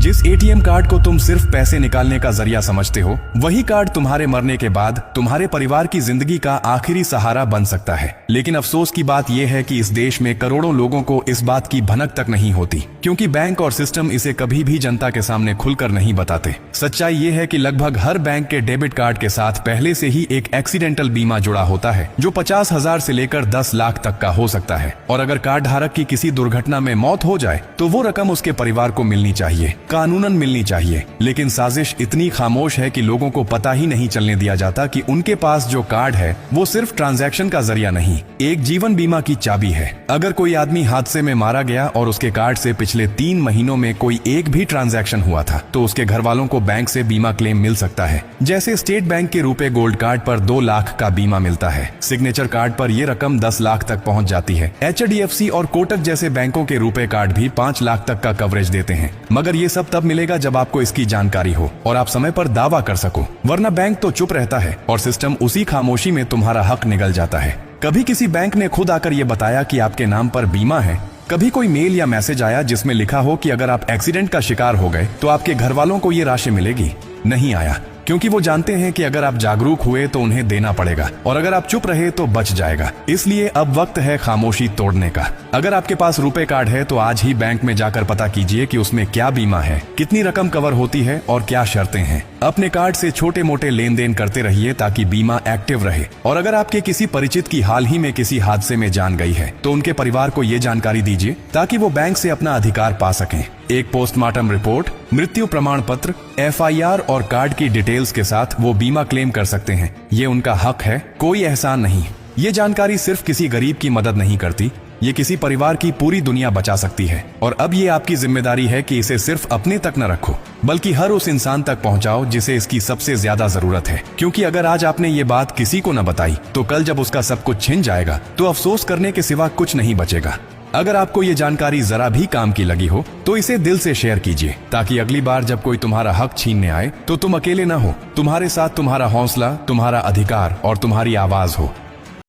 जिस ATM card को तुम सिर्फ पैसे निकालने का जरिया समझते हो, वही कार्ड तुम्हारे मरने के बाद तुम्हारे परिवार की जिंदगी का आखिरी सहारा बन सकता है। लेकिन अफसोस की बात यह है कि इस देश में करोड़ों लोगों को इस बात की भनक तक नहीं होती, क्योंकि बैंक और सिस्टम इसे कभी भी जनता के सामने खुलकर नहीं बताते। सच्चाई ये है कि लगभग हर बैंक के डेबिट कार्ड के साथ पहले से ही एक एक्सीडेंटल बीमा जुड़ा होता है, जो 50,000 से लेकर 10 लाख तक का हो सकता है। और अगर कार्ड धारक की किसी दुर्घटना में मौत हो जाए तो वो रकम उसके परिवार को मिलनी चाहिए, कानूनन मिलनी चाहिए। लेकिन साजिश इतनी खामोश है कि लोगों को पता ही नहीं चलने दिया जाता कि उनके पास जो कार्ड है वो सिर्फ ट्रांजैक्शन का जरिया नहीं, एक जीवन बीमा की चाबी है। अगर कोई आदमी हादसे में मारा गया और उसके कार्ड से पिछले 3 महीनों में कोई एक भी ट्रांजैक्शन हुआ था, तो उसके घर वालों को बैंक से बीमा क्लेम मिल सकता है। जैसे स्टेट बैंक के रुपए गोल्ड कार्ड पर 2 लाख का बीमा मिलता है, सिग्नेचर कार्ड पर यह रकम 10 लाख तक पहुंच जाती है। HDFC और कोटक जैसे बैंकों के रुपए कार्ड भी 5 लाख तक का कवरेज देते हैं। मगर ये सब तब मिलेगा जब आपको इसकी जानकारी हो और आप समय पर दावा कर सको, वरना बैंक तो चुप रहता है और सिस्टम उसी खामोशी में तुम्हारा हक निगल जाता है। कभी किसी बैंक ने खुद आकर यह बताया कि आपके नाम पर बीमा है? कभी कोई मेल या मैसेज आया जिसमें लिखा हो कि अगर आप एक्सीडेंट का शिकार हो गए तो आपके घर वालों को ये राशि मिलेगी? नहीं आया, क्योंकि वो जानते हैं कि अगर आप जागरूक हुए तो उन्हें देना पड़ेगा और अगर आप चुप रहे तो बच जाएगा। इसलिए अब वक्त है खामोशी तोड़ने का। अगर आपके पास रुपए कार्ड है तो आज ही बैंक में जाकर पता कीजिए कि उसमें क्या बीमा है, कितनी रकम कवर होती है और क्या शर्तें हैं। अपने कार्ड से छोटे मोटे लेन देन करते रहिए ताकि बीमा एक्टिव रहे। और अगर आपके किसी परिचित की हाल ही में किसी हादसे में जान गई है तो उनके परिवार को ये जानकारी दीजिए ताकि वो बैंक से अपना अधिकार पा सकें। एक पोस्टमार्टम रिपोर्ट, मृत्यु प्रमाण पत्र, FIR और कार्ड की डिटेल्स के साथ वो बीमा क्लेम कर सकते हैं। ये उनका हक है, कोई एहसान नहीं। ये जानकारी सिर्फ किसी गरीब की मदद नहीं करती, ये किसी परिवार की पूरी दुनिया बचा सकती है। और अब ये आपकी जिम्मेदारी है कि इसे सिर्फ अपने तक न रखो, बल्कि हर उस इंसान तक पहुंचाओ जिसे इसकी सबसे ज्यादा जरूरत है। क्योंकि अगर आज आपने ये बात किसी को न बताई तो कल जब उसका सब कुछ छिन जाएगा तो अफसोस करने के सिवा कुछ नहीं बचेगा। अगर आपको ये जानकारी जरा भी काम की लगी हो तो इसे दिल से शेयर कीजिए, ताकि अगली बार जब कोई तुम्हारा हक छीनने आए तो तुम अकेले न हो। तुम्हारे साथ तुम्हारा हौसला, तुम्हारा अधिकार और तुम्हारी आवाज हो।